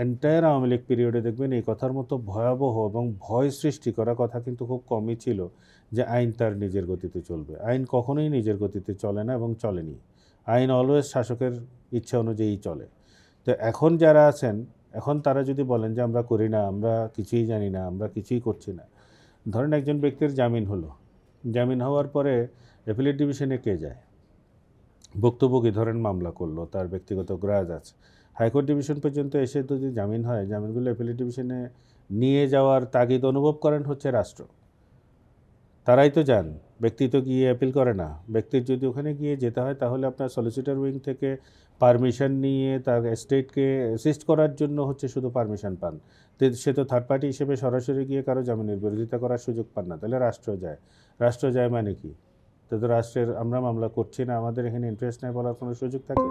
Entire Awami League পিরিয়ডে দেখবেন এই কথার মতো ভয়াবহ এবং ভয় সৃষ্টি করা কথা কিন্তু খুব কমই ছিল যে আইন তার নিজের গতিতে চলবে। আইন কখনোই নিজের গতিতে চলে না এবং চলেনি। আইন অলওয়েজ শাসকের ইচ্ছা অনুযায়ী চলে। তো এখন যারা আছেন, এখন তারা যদি বলেন যে আমরা করি না, আমরা কিছুই জানি না, আমরা কিছুই করছি না। ধরেন একজন ব্যক্তির জামিন হলো, জামিন হওয়ার পরে অ্যাপিলেট ডিভিশনে কে যায়? ভুক্তভোগী ধরেন মামলা করলো, তার ব্যক্তিগত গ্রাজ আছে, হাইকোর্ট ডিভিশন পর্যন্ত এসে যদি জামিন হয়, জামিনগুলো অ্যাপিলেট ডিভিশনে নিয়ে যাওয়ার তাগিদ অনুভব করেন হচ্ছে রাষ্ট্র। তারাই তো যান, ব্যক্তি তো গিয়ে অ্যাপিল করে না। ব্যক্তির যদি ওখানে গিয়ে যেতে হয় তাহলে আপনার সলিসিটর উইং থেকে পারমিশন নিয়ে তার এস্টেটকে অ্যাসিস্ট করার জন্য হচ্ছে শুধু পারমিশন পান। তো সে তো থার্ড পার্টি হিসেবে সরাসরি গিয়ে কারো জামিনের বিরোধিতা করার সুযোগ পান না। তাহলে রাষ্ট্র যায়। রাষ্ট্র যায় মানে কি? তো রাষ্ট্রের আমরা মামলা করছি না, আমাদের এখানে ইন্টারেস্ট নেই বলার কোনো সুযোগ থাকে?